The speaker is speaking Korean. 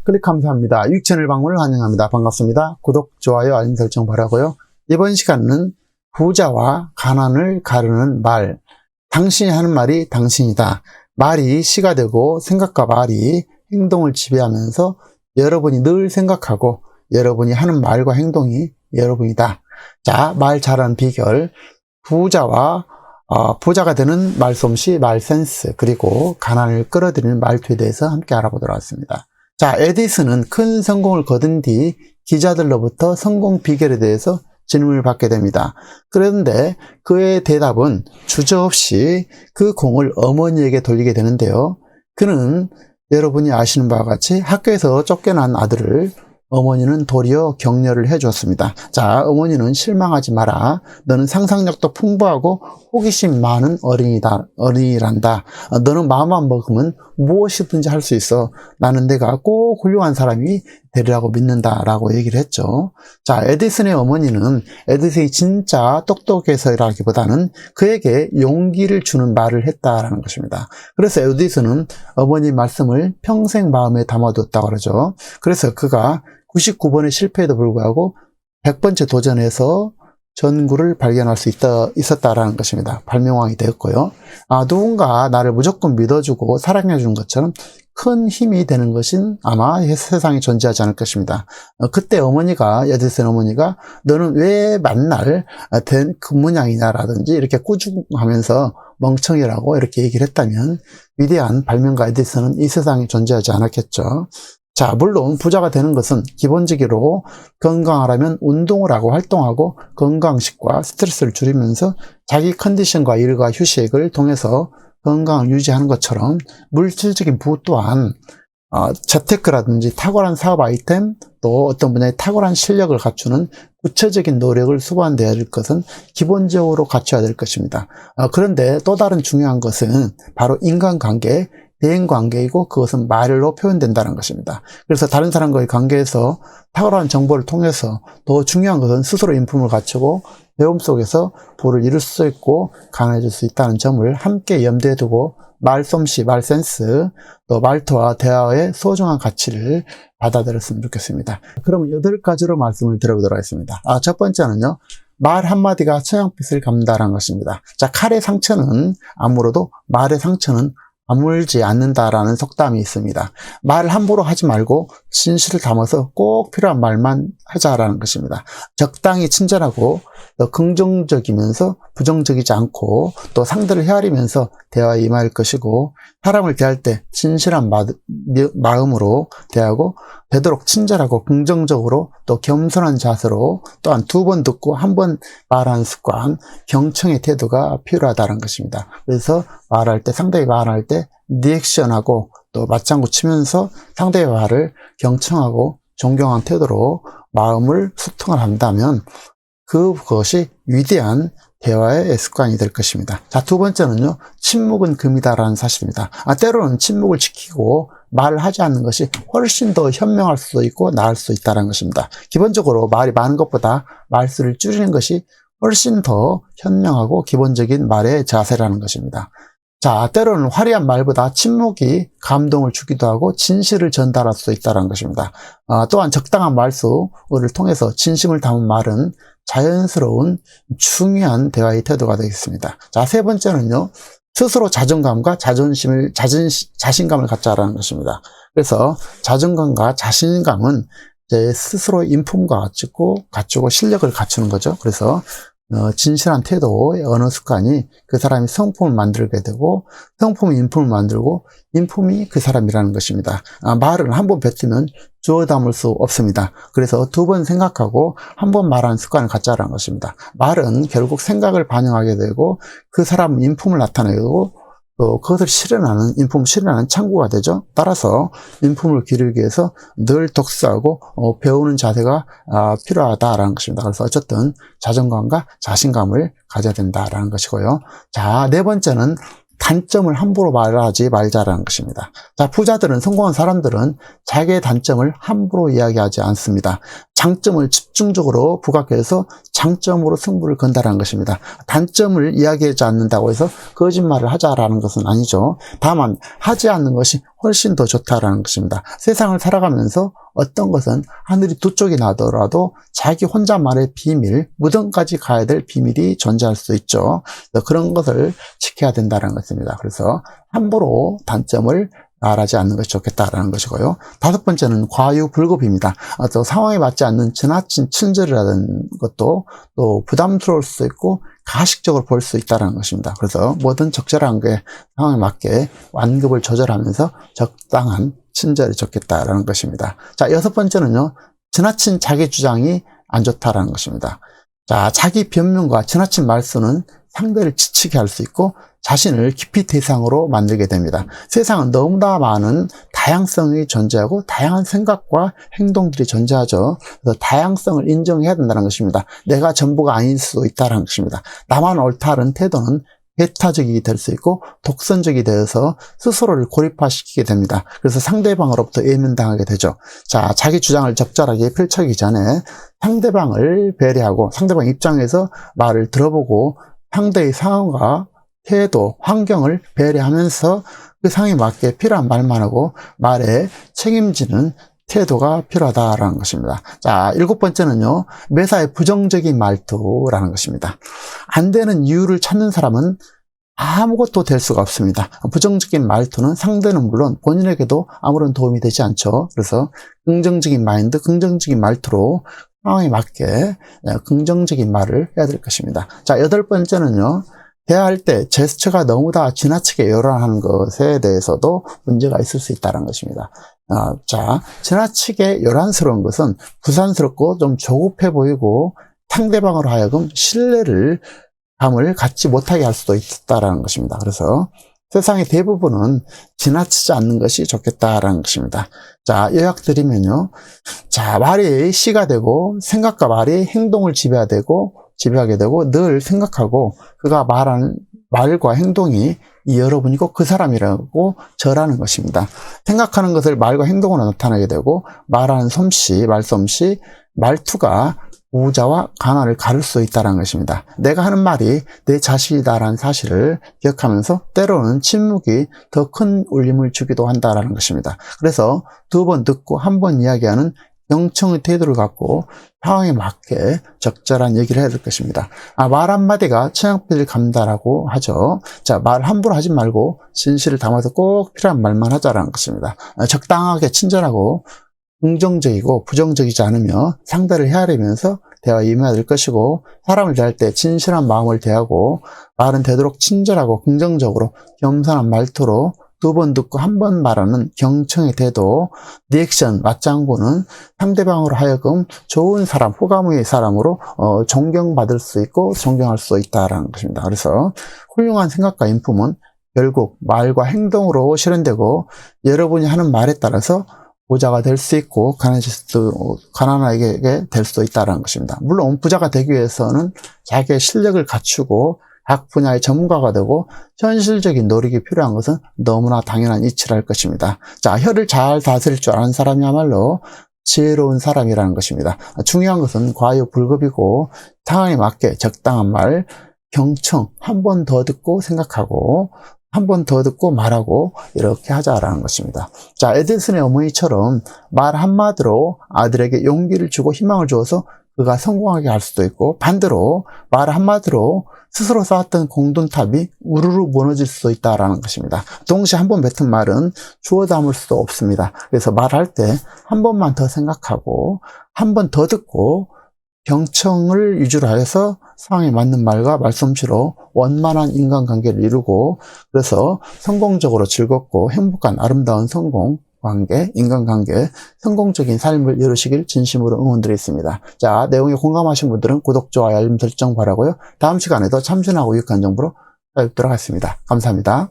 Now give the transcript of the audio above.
클릭하면서 합니다. 유익 채널 방문을 환영합니다. 반갑습니다. 구독, 좋아요, 알림 설정 바라고요. 이번 시간은 부자와 가난을 가르는 말. 당신이 하는 말이 당신이다. 말이 시가 되고 생각과 말이 행동을 지배하면서 여러분이 늘 생각하고 여러분이 하는 말과 행동이 여러분이다. 자, 말 잘하는 비결. 부자가 되는 말솜씨, 말센스, 그리고 가난을 끌어들이는 말투에 대해서 함께 알아보도록 하겠습니다. 자, 에디슨은 큰 성공을 거둔 뒤 기자들로부터 성공 비결에 대해서 질문을 받게 됩니다. 그런데 그의 대답은 주저없이 그 공을 어머니에게 돌리게 되는데요. 그는 여러분이 아시는 바와 같이 학교에서 쫓겨난 아들을 어머니는 도리어 격려를 해주었습니다. 자, 어머니는 실망하지 마라. 너는 상상력도 풍부하고 호기심 많은 어린이란다. 너는 마음만 먹으면 무엇이든지 할 수 있어. 나는 내가 꼭 훌륭한 사람이 되리라고 믿는다라고 얘기를 했죠. 자, 에디슨의 어머니는 에디슨이 진짜 똑똑해서라기보다는 그에게 용기를 주는 말을 했다라는 것입니다. 그래서 에디슨은 어머니 말씀을 평생 마음에 담아뒀다고 그러죠. 그래서 그가 99번의 실패에도 불구하고 100번째 도전에서 전구를 발견할 수 있었다라는 것입니다. 발명왕이 되었고요. 누군가 나를 무조건 믿어주고 사랑해주는 것처럼 큰 힘이 되는 것은 아마 세상에 존재하지 않을 것입니다. 그때 에디슨 어머니가 너는 왜 만날 된 근무냥이냐라든지 이렇게 꾸중하면서 멍청이라고 이렇게 얘기를 했다면 위대한 발명가 에디슨은 이 세상에 존재하지 않았겠죠. 자, 물론 부자가 되는 것은 기본적으로 건강하려면 운동을 하고 활동하고 건강식과 스트레스를 줄이면서 자기 컨디션과 일과 휴식을 통해서 건강을 유지하는 것처럼 물질적인 부호 또한 재테크라든지 탁월한 사업 아이템 또 어떤 분야의 탁월한 실력을 갖추는 구체적인 노력을 수반되어야 될 것은 기본적으로 갖춰야 될 것입니다. 그런데 또 다른 중요한 것은 바로 인간관계, 대인관계이고 그것은 말로 표현된다는 것입니다. 그래서 다른 사람과의 관계에서 탁월한 정보를 통해서 더 중요한 것은 스스로 인품을 갖추고 배움 속에서 부를 이룰 수 있고 강해질 수 있다는 점을 함께 염두에 두고 말솜씨, 말센스, 또 말투와 대화의 소중한 가치를 받아들였으면 좋겠습니다. 그럼 8가지로 말씀을 드려보도록 하겠습니다. 첫 번째는요. 말 한마디가 처형빛을 갚는다는 것입니다. 자, 칼의 상처는 아무로도 말의 상처는 아물지 않는다라는 속담이 있습니다. 말을 함부로 하지 말고 진실을 담아서 꼭 필요한 말만 하자라는 것입니다. 적당히 친절하고 또 긍정적이면서 부정적이지 않고 또 상대를 헤아리면서 대화에 임할 것이고 사람을 대할 때 진실한 마음으로 대하고 되도록 친절하고 긍정적으로 또 겸손한 자세로 또한 2번 듣고 1번 말하는 습관, 경청의 태도가 필요하다는 것입니다. 그래서 상대의 말할 때 리액션하고 또 맞장구 치면서 상대의 말을 경청하고 존경한 태도로 마음을 소통을 한다면 그것이 위대한 대화의 습관이 될 것입니다. 자, 2번째는요. 침묵은 금이다라는 사실입니다. 때로는 침묵을 지키고 말을 하지 않는 것이 훨씬 더 현명할 수도 있고 나을 수 있다는 것입니다. 기본적으로 말이 많은 것보다 말수를 줄이는 것이 훨씬 더 현명하고 기본적인 말의 자세라는 것입니다. 자, 때로는 화려한 말보다 침묵이 감동을 주기도 하고 진실을 전달할 수 있다는 것입니다. 또한 적당한 말수를 통해서 진심을 담은 말은 자연스러운 중요한 대화의 태도가 되겠습니다. 자, 3번째는요. 스스로 자존감과 자신감을 갖자라는 것입니다. 그래서 자존감과 자신감은 스스로 인품과 갖추고 실력을 갖추는 거죠. 그래서 진실한 태도의 언어 습관이 그 사람이 성품을 만들게 되고 성품이 인품을 만들고 인품이 그 사람이라는 것입니다. 말은 한 번 뱉으면 주워 담을 수 없습니다. 그래서 2번 생각하고 1번 말하는 습관을 갖자라는 것입니다. 말은 결국 생각을 반영하게 되고 그 사람 인품을 나타내고 또 그것을 인품 실현하는 창구가 되죠. 따라서 인품을 기르기 위해서 늘 독서하고 배우는 자세가 필요하다라는 것입니다. 그래서 어쨌든 자존감과 자신감을 가져야 된다라는 것이고요. 자, 4번째는 단점을 함부로 말하지 말자라는 것입니다. 자, 부자들은, 성공한 사람들은 자기의 단점을 함부로 이야기하지 않습니다. 장점을 집중적으로 부각해서 장점으로 승부를 건다라는 것입니다. 단점을 이야기하지 않는다고 해서 거짓말을 하자라는 것은 아니죠. 다만 하지 않는 것이 훨씬 더 좋다라는 것입니다. 세상을 살아가면서 어떤 것은 하늘이 두 쪽이 나더라도 자기 혼자만의 비밀, 무덤까지 가야 될 비밀이 존재할 수 있죠. 그런 것을 지켜야 된다는 것입니다. 그래서 함부로 단점을 말하지 않는 것이 좋겠다라는 것이고요. 다섯 번째는 과유불급입니다. 또 상황에 맞지 않는 지나친 친절이라는 것도 또 부담스러울 수 있고 가식적으로 볼 수 있다는 것입니다. 그래서 뭐든 적절한 게 상황에 맞게 완급을 조절하면서 적당한 친절이 좋겠다라는 것입니다. 자, 여섯 번째는요, 지나친 자기 주장이 안 좋다라는 것입니다. 자, 자기 변명과 지나친 말수는 상대를 지치게 할 수 있고 자신을 기피 대상으로 만들게 됩니다. 세상은 너무나 많은 다양성이 존재하고 다양한 생각과 행동들이 존재하죠. 그래서 다양성을 인정해야 된다는 것입니다. 내가 전부가 아닐 수도 있다는 것입니다. 나만 옳다는 태도는 배타적이 될 수 있고 독선적이 되어서 스스로를 고립화시키게 됩니다. 그래서 상대방으로부터 외면당하게 되죠. 자, 자기 주장을 적절하게 펼쳐기 전에 상대방을 배려하고 상대방 입장에서 말을 들어보고 상대의 상황과 태도, 환경을 배려하면서 그 상황에 맞게 필요한 말만 하고 말에 책임지는 태도가 필요하다라는 것입니다. 자, 일곱 번째는요, 매사에 부정적인 말투라는 것입니다. 안 되는 이유를 찾는 사람은 아무것도 될 수가 없습니다. 부정적인 말투는 상대는 물론 본인에게도 아무런 도움이 되지 않죠. 그래서 긍정적인 마인드, 긍정적인 말투로 상황에 맞게 긍정적인 말을 해야 될 것입니다. 자, 여덟 번째는요, 대화할 때 제스처가 너무 다 지나치게 요란하는 것에 대해서도 문제가 있을 수 있다는 것입니다. 자, 지나치게 요란스러운 것은 부산스럽고 좀 조급해 보이고 상대방으로 하여금 감을 갖지 못하게 할 수도 있다는 것입니다. 그래서 세상의 대부분은 지나치지 않는 것이 좋겠다라는 것입니다. 자, 요약드리면요. 자, 말이 시가 되고 생각과 말이 행동을 지배하게 되고 늘 생각하고 그가 말하는 말과 행동이 이 여러분이고 그 사람이라고 절하는 것입니다. 생각하는 것을 말과 행동으로 나타내게 되고 말하는 말솜씨, 말투가 우자와 가난을 가를 수 있다는 것입니다. 내가 하는 말이 내 자신이다라는 사실을 기억하면서 때로는 침묵이 더 큰 울림을 주기도 한다는 것입니다. 그래서 두 번 듣고 한 번 이야기하는 경청의 태도를 갖고 상황에 맞게 적절한 얘기를 해야 될 것입니다. 말 한마디가 천양필을 감다라고 하죠. 자, 말 함부로 하지 말고 진실을 담아서 꼭 필요한 말만 하자라는 것입니다. 적당하게 친절하고 긍정적이고 부정적이지 않으며 상대를 헤아리면서 대화에 임해야 될 것이고 사람을 대할 때 진실한 마음을 대하고 말은 되도록 친절하고 긍정적으로 겸손한 말투로 두 번 듣고 한 번 말하는 경청의 태도, 리액션, 맞장구는 상대방으로 하여금 좋은 사람, 호감의 사람으로 존경받을 수 있고 존경할 수 있다는 것입니다. 그래서 훌륭한 생각과 인품은 결국 말과 행동으로 실현되고 여러분이 하는 말에 따라서 부자가 될 수 있고 가난하게 될 수도 있다는 것입니다. 물론 부자가 되기 위해서는 자기의 실력을 갖추고 각 분야의 전문가가 되고 현실적인 노력이 필요한 것은 너무나 당연한 이치랄 것입니다. 자, 혀를 잘 다스릴 줄 아는 사람이야말로 지혜로운 사람이라는 것입니다. 중요한 것은 과유불급이고 상황에 맞게 적당한 말, 경청, 한 번 더 듣고 생각하고 한 번 더 듣고 말하고 이렇게 하자라는 것입니다. 자, 에디슨의 어머니처럼 말 한마디로 아들에게 용기를 주고 희망을 주어서 그가 성공하게 할 수도 있고 반대로 말 한마디로 스스로 쌓았던 공든탑이 우르르 무너질 수도 있다라는 것입니다. 동시에 한 번 뱉은 말은 주워 담을 수도 없습니다. 그래서 말할 때 한 번만 더 생각하고 한 번 더 듣고 경청을 위주로 해서 상황에 맞는 말과 말솜씨로 원만한 인간관계를 이루고 그래서 성공적으로 즐겁고 행복한 아름다운 성공관계, 인간관계, 성공적인 삶을 이루시길 진심으로 응원드리겠습니다. 자, 내용에 공감하신 분들은 구독, 좋아요, 알림 설정 바라고요. 다음 시간에도 참신하고 유익한 정보로 찾아뵙도록 하겠습니다. 감사합니다.